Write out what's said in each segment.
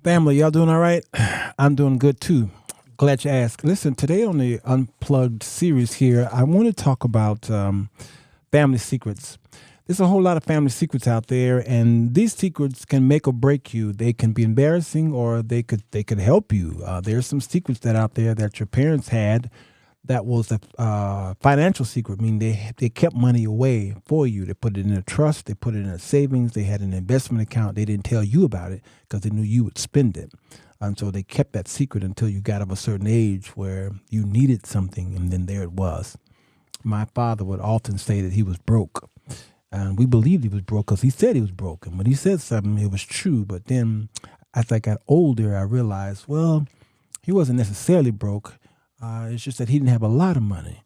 Family, y'all doing all right? I'm doing good too. Glad you asked. Listen, today on the Unplugged series here, I want to talk about family secrets. There's a whole lot of family secrets out there, and these secrets can make or break you. They can be embarrassing, or they could help you. There's some secrets that out there that your parents had that was a financial secret. I mean, they kept money away for you. They put it in a trust. They put it in a savings. They had an investment account. They didn't tell you about it because they knew you would spend it. And so they kept that secret until you got of a certain age where you needed something, and then there it was. My father would often say that he was broke. And we believed he was broke because he said he was broke. And when he said something, it was true. But then as I got older, I realized, well, he wasn't necessarily broke. It's just that he didn't have a lot of money.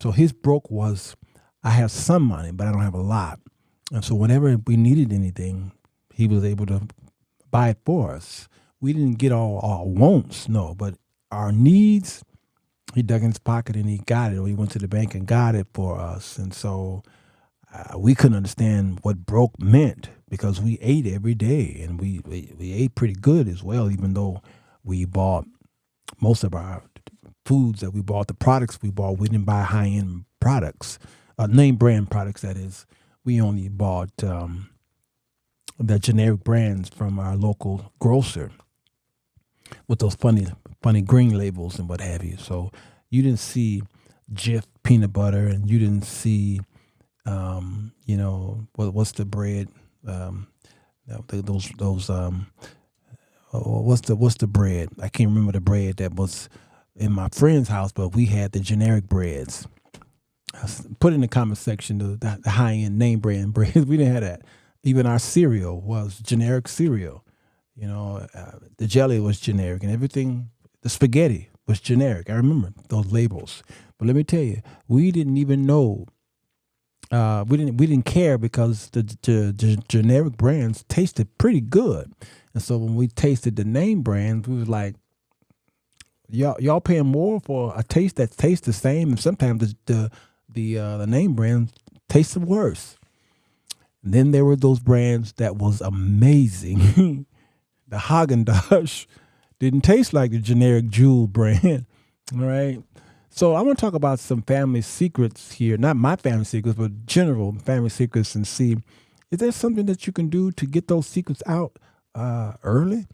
So his broke was, I have some money, but I don't have a lot. And so whenever we needed anything, he was able to buy it for us. We didn't get all our wants, no, but our needs, he dug in his pocket and he got it, or he went to the bank and got it for us. And so we couldn't understand what broke meant because we ate every day, and we ate pretty good as well, even though we bought most of our foods that we bought, the products we bought, we didn't buy high-end products, name brand products, that is. We only bought the generic brands from our local grocer with those funny green labels and what have you. So you didn't see Jif peanut butter, and you didn't see, what's the bread? What's the bread? I can't remember the bread that was in my friend's house, but we had the generic breads. Put in the comment section the high end name brand bread. We didn't have that. Even our cereal was generic cereal. The jelly was generic, and everything. The spaghetti was generic. I remember those labels. But let me tell you, we didn't even know. We didn't care because the generic brands tasted pretty good, and so when we tasted the name brands, we was like, y'all paying more for a taste that tastes the same, and sometimes the name brand tastes worse. And then there were those brands that was amazing. The Haagen-Dazs didn't taste like the generic Jewel brand. All right. So I want to talk about some family secrets here, not my family secrets, but general family secrets, and see, is there something that you can do to get those secrets out early?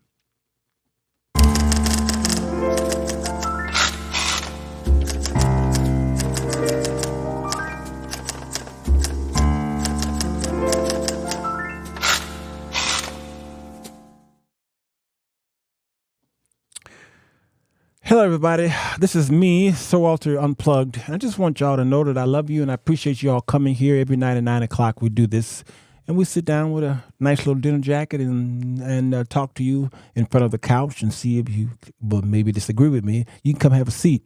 Hello, everybody. This is me, Sirwalterj Unplugged. And I just want y'all to know that I love you and I appreciate y'all coming here every night at 9 o'clock. We do this, and we sit down with a nice little dinner jacket and talk to you in front of the couch and see if you will maybe disagree with me. You can come have a seat.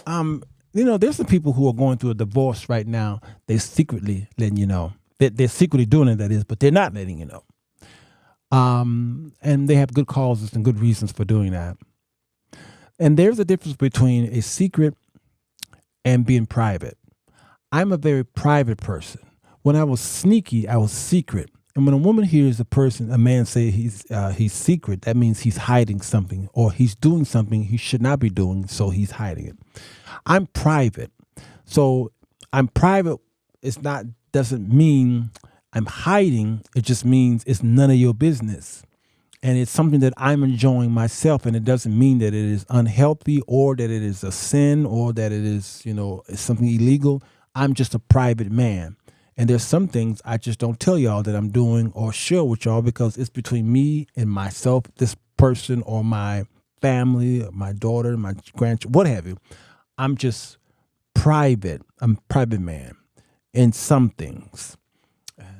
There's some people who are going through a divorce right now. They're secretly letting you know. They're secretly doing it, that is, but they're not letting you know. And they have good causes and good reasons for doing that. And there's a difference between a secret and being private. I'm a very private person. When I was sneaky, I was secret. And when a woman hears a man say he's secret, that means he's hiding something, or he's doing something he should not be doing, so he's hiding it. I'm private. So I'm private. Doesn't mean I'm hiding. It just means it's none of your business. And it's something that I'm enjoying myself, and it doesn't mean that it is unhealthy or that it is a sin or that it is, it's something illegal. I'm just a private man. And there's some things I just don't tell y'all that I'm doing or share with y'all because it's between me and myself, this person, or my family, or my daughter, my grandchild, what have you. I'm just private. I'm a private man in some things.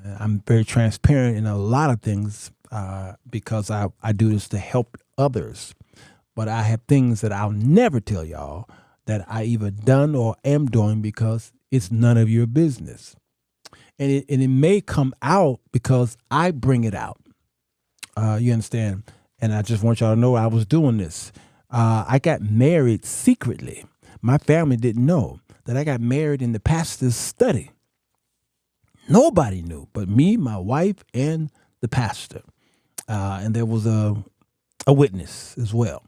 I'm very transparent in a lot of things. Because I do this to help others. But I have things that I'll never tell y'all that I either done or am doing because it's none of your business. And it may come out because I bring it out. You understand? And I just want y'all to know I was doing this. I got married secretly. My family didn't know that I got married in the pastor's study. Nobody knew but me, my wife, and the pastor. And there was a a witness as well.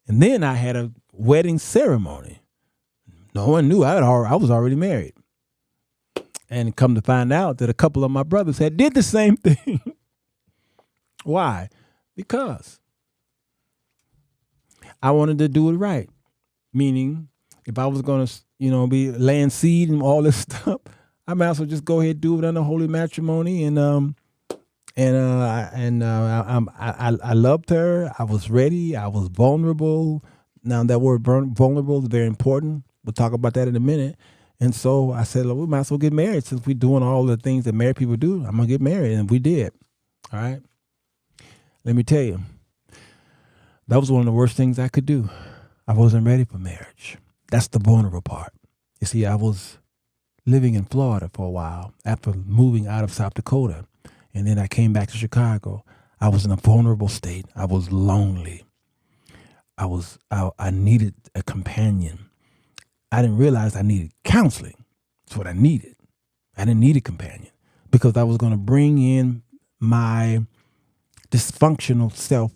And then I had a wedding ceremony. No one knew I was already married. And come to find out that a couple of my brothers had did the same thing. Why? Because I wanted to do it right. Meaning, if I was going to, be laying seed and all this stuff, I might as well just go ahead and do it under holy matrimony. I loved her. I was ready. I was vulnerable. Now that word vulnerable is very important. We'll talk about that in a minute. And so I said, we might as well get married since we're doing all the things that married people do. I'm going to get married. And we did. All right. Let me tell you, that was one of the worst things I could do. I wasn't ready for marriage. That's the vulnerable part. You see, I was living in Florida for a while after moving out of South Dakota. And then I came back to Chicago. I was in a vulnerable state. I was lonely. I needed a companion. I didn't realize I needed counseling. That's what I needed. I didn't need a companion because I was going to bring in my dysfunctional self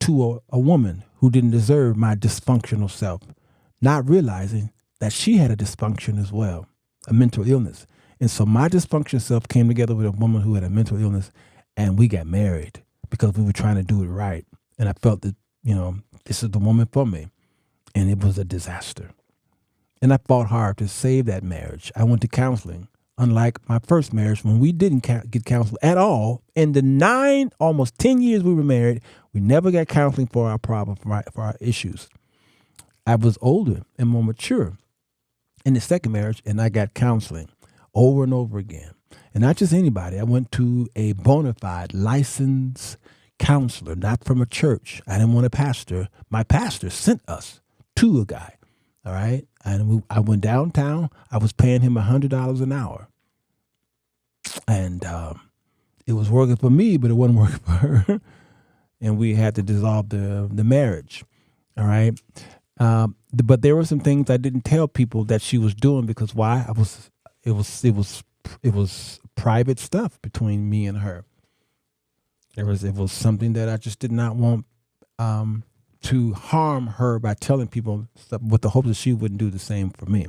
to a woman who didn't deserve my dysfunctional self, not realizing that she had a dysfunction as well, a mental illness. And so my dysfunctional self came together with a woman who had a mental illness, and we got married because we were trying to do it right. And I felt that, this is the woman for me. And it was a disaster. And I fought hard to save that marriage. I went to counseling. Unlike my first marriage, when we didn't get counseling at all, in the almost 10 years we were married, we never got counseling for our problem, for our issues. I was older and more mature in the second marriage, and I got counseling over and over again. And not just anybody. I went to a bona fide licensed counselor, not from a church. I didn't want a pastor. My pastor sent us to a guy. All right. And I went downtown. I was paying him $100 an hour. And it was working for me, but it wasn't working for her. And we had to dissolve the marriage. All right. But there were some things I didn't tell people that she was doing because why? It was private stuff between me and her. It was something that I just did not want to harm her by telling people stuff with the hope that she wouldn't do the same for me.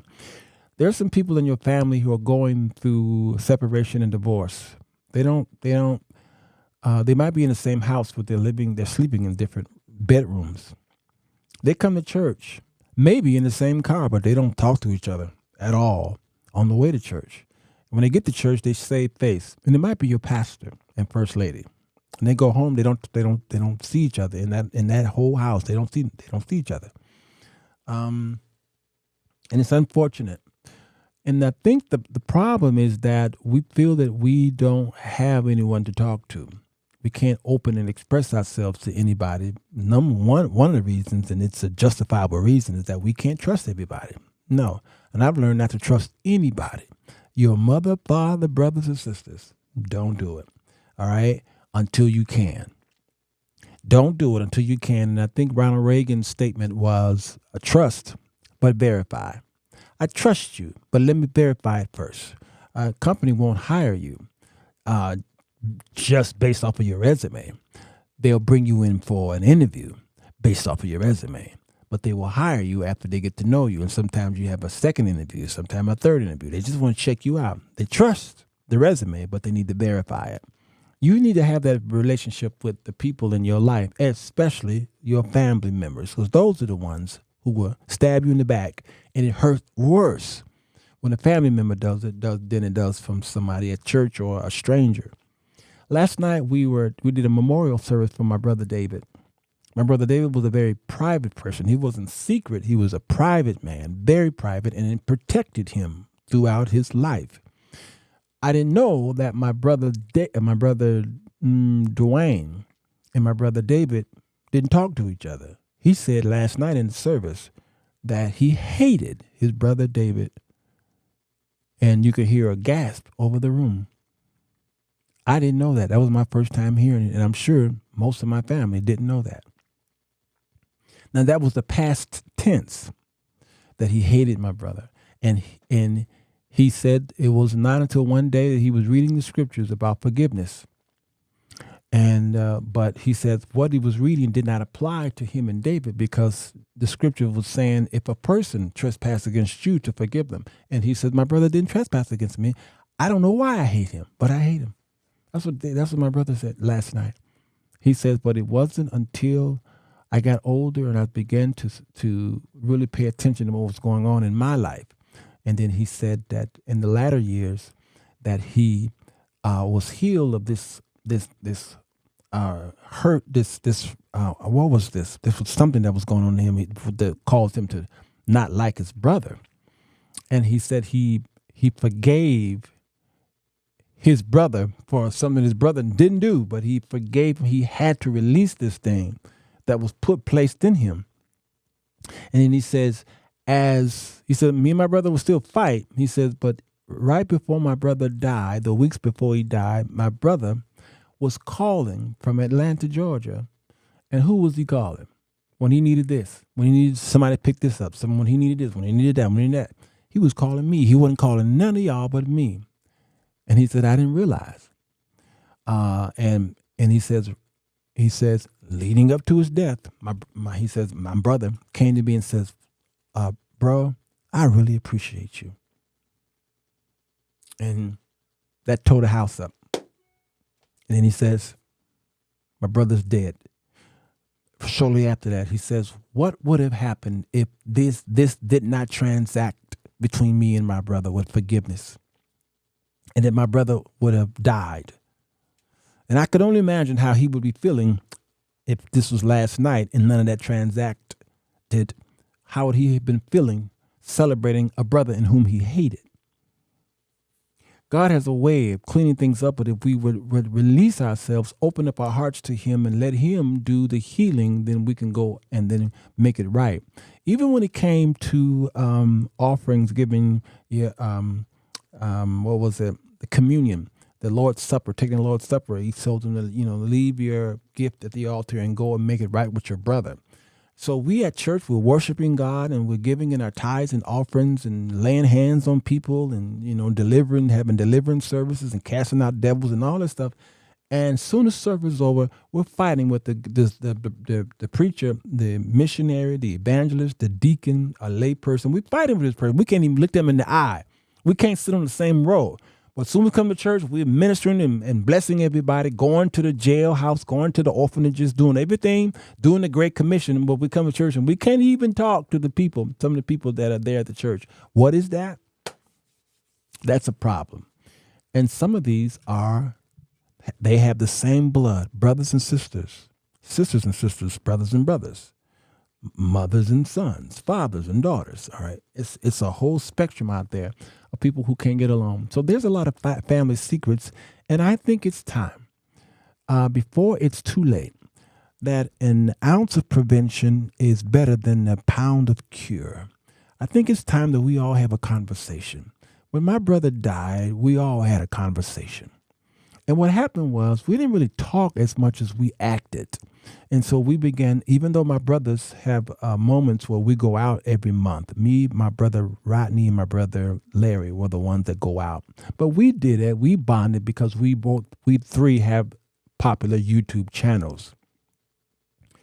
There are some people in your family who are going through separation and divorce. They might be in the same house, but they're sleeping in different bedrooms. They come to church, maybe in the same car, but they don't talk to each other at all on the way to church. When they get to church, they save face, and it might be your pastor and first lady. And they go home, they don't see each other in that whole house. They don't see each other. And it's unfortunate. And I think the problem is that we feel that we don't have anyone to talk to. We can't open and express ourselves to anybody. One of the reasons, and it's a justifiable reason, is that we can't trust everybody. No. And I've learned not to trust anybody. Your mother, father, brothers, and sisters. Don't do it. All right? Until you can. Don't do it until you can. And I think Ronald Reagan's statement was, trust, but verify. I trust you, but let me verify it first. A company won't hire you just based off of your resume. They'll bring you in for an interview based off of your resume. But they will hire you after they get to know you. And sometimes you have a second interview, sometimes a third interview. They just want to check you out. They trust the resume, but they need to verify it. You need to have that relationship with the people in your life, especially your family members, because those are the ones who will stab you in the back, and it hurts worse when a family member does it than it does from somebody at church or a stranger. Last night we did a memorial service for my brother David. My brother David was a very private person. He wasn't secret. He was a private man, very private, and it protected him throughout his life. I didn't know that my brother Dwayne and my brother David didn't talk to each other. He said last night in the service that he hated his brother David, and you could hear a gasp over the room. I didn't know that. That was my first time hearing it, and I'm sure most of my family didn't know that. Now, that was the past tense, that he hated my brother. And he said it was not until one day that he was reading the scriptures about forgiveness. And but he says what he was reading did not apply to him and David, because the scripture was saying if a person trespass against you, to forgive them. And he said, my brother didn't trespass against me. I don't know why I hate him, but I hate him. That's what my brother said last night. He says, but it wasn't until I got older and I began to really pay attention to what was going on in my life. And then he said that in the latter years that he was healed of this hurt, what was this? This was something that was going on in him that caused him to not like his brother. And he said he forgave his brother for something his brother didn't do, but he forgave him. He had to release this thing that was placed in him. And then he says, me and my brother will still fight. He says, but right before my brother died, the weeks before he died, my brother was calling from Atlanta, Georgia. And who was he calling? When he needed this, when he needed somebody to pick this up, when he needed this, when he needed that, when he needed that. He was calling me. He wasn't calling none of y'all but me. And he said, I didn't realize. And he says, leading up to his death, he says, my brother came to me and says, bro, I really appreciate you. And that tore the house up. And then he says, my brother's dead. Shortly after that, he says, what would have happened if this did not transact between me and my brother with forgiveness? And that my brother would have died. And I could only imagine how he would be feeling if this was last night and none of that transacted. How would he have been feeling celebrating a brother in whom he hated? God has a way of cleaning things up, but if we would release ourselves, open up our hearts to him and let him do the healing, then we can go and then make it right. Even when it came to offerings, giving, what was it? The communion, the Lord's Supper, taking the Lord's Supper. He told them to, leave your gift at the altar and go and make it right with your brother. So we at church, we're worshiping God and we're giving in our tithes and offerings and laying hands on people and, delivering, having deliverance services and casting out devils and all that stuff. And soon as service is over, we're fighting with the preacher, the missionary, the evangelist, the deacon, a lay person. We're fighting with this person. We can't even look them in the eye. We can't sit on the same row. But as soon as we come to church, we're ministering and blessing everybody, going to the jailhouse, going to the orphanages, doing everything, doing the Great Commission. But we come to church and we can't even talk to the people, some of the people that are there at the church. What is that? That's a problem. And some of these they have the same blood, brothers and sisters and sisters, brothers and brothers, mothers and sons, fathers and daughters. All right. It's a whole spectrum out there of people who can't get along. So there's a lot of family secrets. And I think it's time, before it's too late, that an ounce of prevention is better than a pound of cure. I think it's time that we all have a conversation. When my brother died, we all had a conversation. And what happened was we didn't really talk as much as we acted. And so we began, even though my brothers have moments where we go out every month. Me, my brother Rodney, and my brother Larry were the ones that go out. But we did it. We bonded because we three have popular YouTube channels.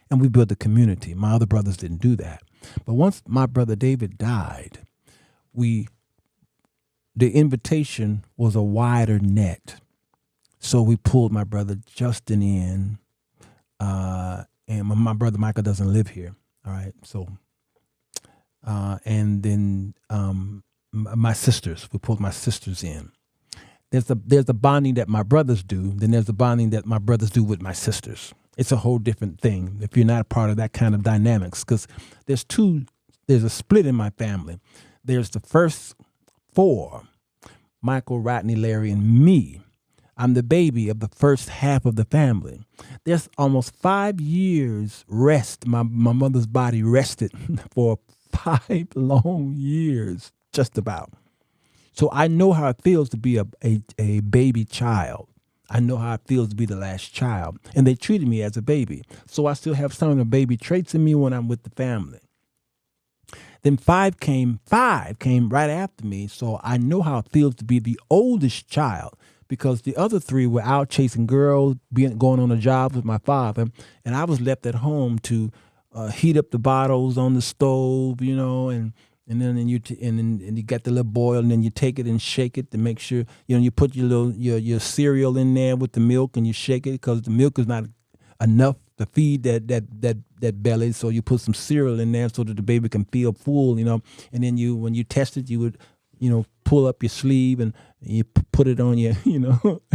And we built a community. My other brothers didn't do that. But once my brother David died, the invitation was a wider net. So we pulled my brother Justin in, and my brother Michael doesn't live here. All right. So, and then my sisters, we pulled my sisters in. There's the bonding that my brothers do. Then there's the bonding that my brothers do with my sisters. It's a whole different thing if you're not a part of that kind of dynamics, because there's a split in my family. There's the first four, Michael, Rodney, Larry, and me. I'm the baby of the first half of the family. There's almost 5 years rest. My mother's body rested for 5 long years, just about. So I know how it feels to be a baby child. I know how it feels to be the last child. And they treated me as a baby. So I still have some of the baby traits in me when I'm with the family. Then five came right after me. So I know how it feels to be the oldest child. because the other three were out chasing girls, going on a job with my father, and I was left at home to heat up the bottles on the stove, and then and you got the little boil, and then you take it and shake it to make sure you put your cereal in there with the milk, and you shake it because the milk is not enough to feed that belly. So you put some cereal in there so that the baby can feel full, And then when you test it, you would pull up your sleeve and you put it on your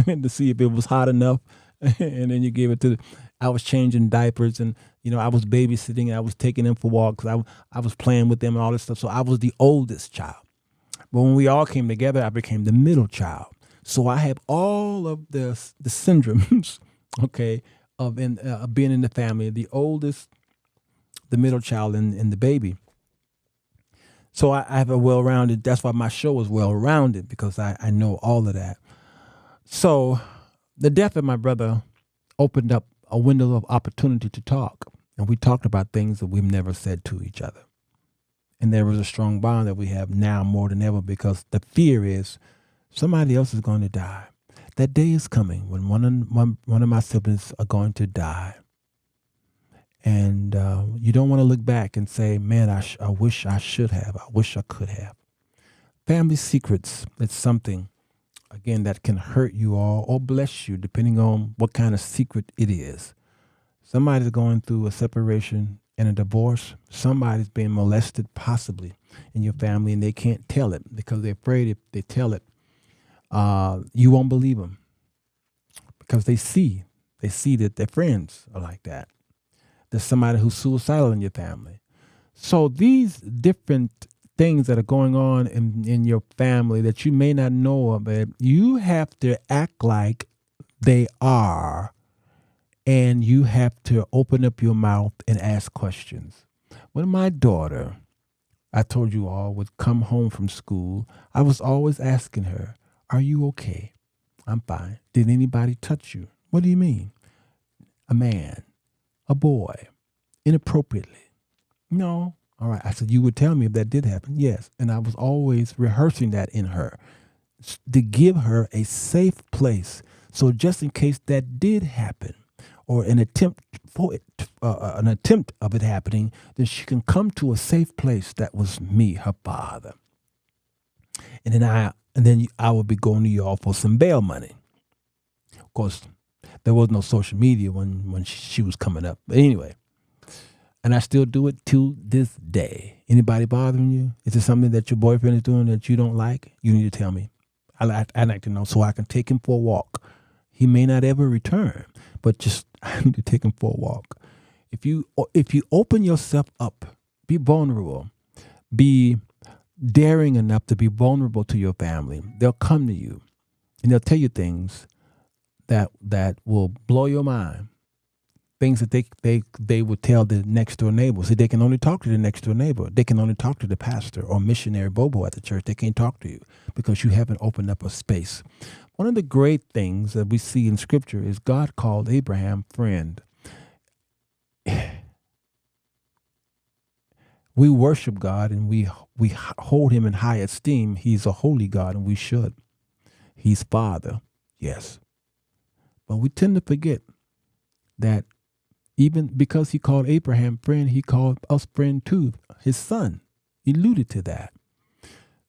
and to see if it was hot enough, and then you gave it to. I was changing diapers, and I was babysitting, and I was taking them for walks. I was playing with them and all this stuff. So I was the oldest child. But when we all came together, I became the middle child. So I have all of the syndromes, okay, of being in the family, the oldest, the middle child, and the baby. So I have a well-rounded. That's why my show is well-rounded, because I know all of that. So the death of my brother opened up a window of opportunity to talk. And we talked about things that we've never said to each other. And there was a strong bond that we have now more than ever, because the fear is somebody else is going to die. That day is coming when one of my siblings are going to die. And you don't want to look back and say, man, I wish I should have. I wish I could have. Family secrets, it's something, again, that can hurt you all or bless you, depending on what kind of secret it is. Somebody's going through a separation and a divorce. Somebody's being molested, possibly, in your family, and they can't tell it because they're afraid if they tell it, you won't believe them, because they see that their friends are like that. There's somebody who's suicidal in your family. So these different things that are going on in your family that you may not know about, you have to act like they are, and you have to open up your mouth and ask questions. When my daughter, I told you all, would come home from school, I was always asking her, are you okay? I'm fine. Did anybody touch you? What do you mean? A man, a boy, inappropriately? No. All right. I said, you would tell me if that did happen. Yes. And I was always rehearsing that in her to give her a safe place. So just in case that did happen, or an attempt of it happening, then she can come to a safe place. That was me, her father. And then I would be going to y'all for some bail money. Of course, there was no social media when she was coming up. But anyway, and I still do it to this day. Anybody bothering you? Is it something that your boyfriend is doing that you don't like? You need to tell me. I'd like to know so I can take him for a walk. He may not ever return, but just I need to take him for a walk. If you open yourself up, be vulnerable, be daring enough to be vulnerable to your family, they'll come to you and they'll tell you things that will blow your mind. Things that they would tell the next door neighbor. See, they can only talk to the next door neighbor. They can only talk to the pastor or missionary Bobo at the church. They can't talk to you because you haven't opened up a space. One of the great things that we see in Scripture is God called Abraham friend. We worship God and we hold him in high esteem. He's a holy God, and we should. He's Father, yes. But we tend to forget that even because he called Abraham friend, he called us friend too. His son alluded to that.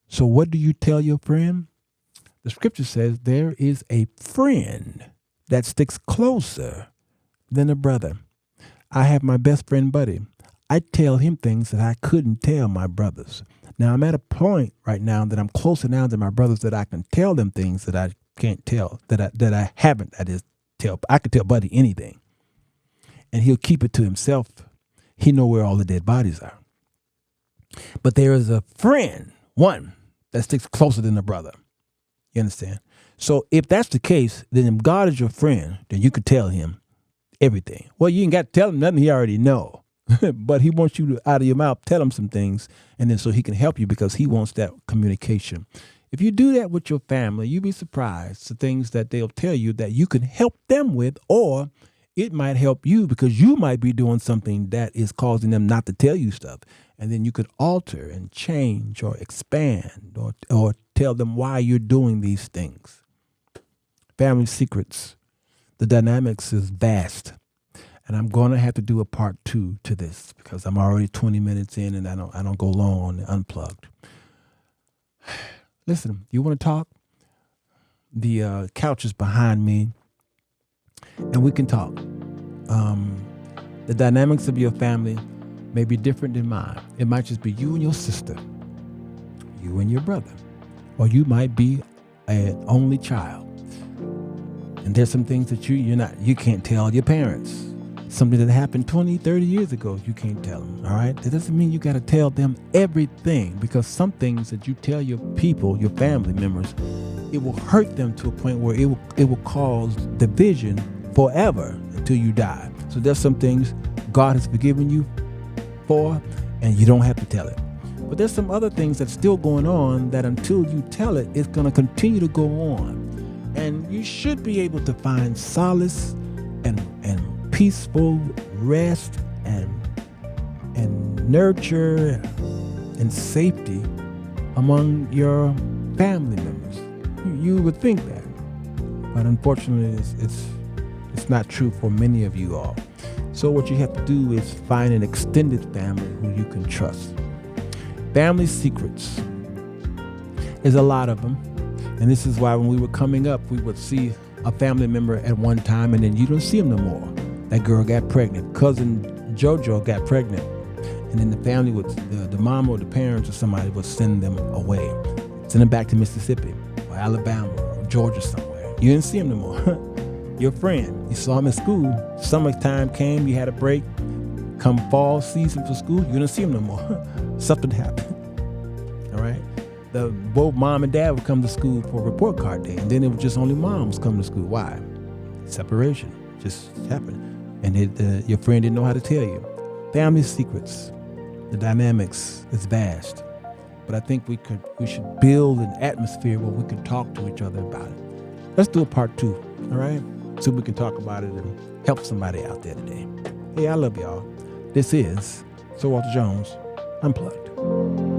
So what do you tell your friend? The scripture says there is a friend that sticks closer than a brother. I have my best friend buddy. I tell him things that I couldn't tell my brothers. Now I'm at a point right now that I'm closer now to my brothers that I can tell them things that I can't tell, that I haven't. I can tell buddy anything. And he'll keep it to himself. He know where all the dead bodies are. But there is a friend, one, that sticks closer than a brother. You understand? So if that's the case, then if God is your friend, then you could tell him everything. Well, you ain't got to tell him nothing he already know. But he wants you to, out of your mouth, tell him some things, and then so he can help you because he wants that communication. If you do that with your family, you'd be surprised the things that they'll tell you that you can help them with, or it might help you because you might be doing something that is causing them not to tell you stuff. And then you could alter and change or expand or tell them why you're doing these things. family secrets. The dynamics is vast. And I'm going to have to do a part 2 to this because I'm already 20 minutes in and I don't go long on the unplugged. Listen, you want to talk? The couch is behind me and we can talk. The dynamics of your family may be different than mine. It might just be you and your sister, you and your brother, or you might be an only child. And there's some things that you can't tell your parents. Something that happened 20, 30 years ago, you can't tell them, all right? That doesn't mean you got to tell them everything, because some things that you tell your people, your family members, it will hurt them to a point where it will cause division forever until you die. So there's some things God has forgiven you for, and you don't have to tell it. But there's some other things that's still going on that until you tell it, it's going to continue to go on. And you should be able to find solace and peaceful rest and nurture and safety among your family members. You would think that, but unfortunately, it's not true for many of you all. So what you have to do is find an extended family who you can trust. Family secrets. There's a lot of them. And this is why when we were coming up, we would see a family member at one time and then you don't see them no more. That girl got pregnant. Cousin JoJo got pregnant. And then the family would, the mom or the parents or somebody would send them away. Send them back to Mississippi or Alabama or Georgia somewhere. You didn't see them no more. Your friend, you saw him in school. Summertime came, you had a break. Come fall season for school, you didn't see him no more. Something happened. All right? Both mom and dad would come to school for report card day, and then it was just only moms come to school. Why? Separation just happened, and your friend didn't know how to tell you. Family secrets, the dynamics is vast, but I think we should build an atmosphere where we can talk to each other about it. Let's do a part 2, all right? So we can talk about it and help somebody out there today. Hey, I love y'all. This is Sirwalterj Unplugged.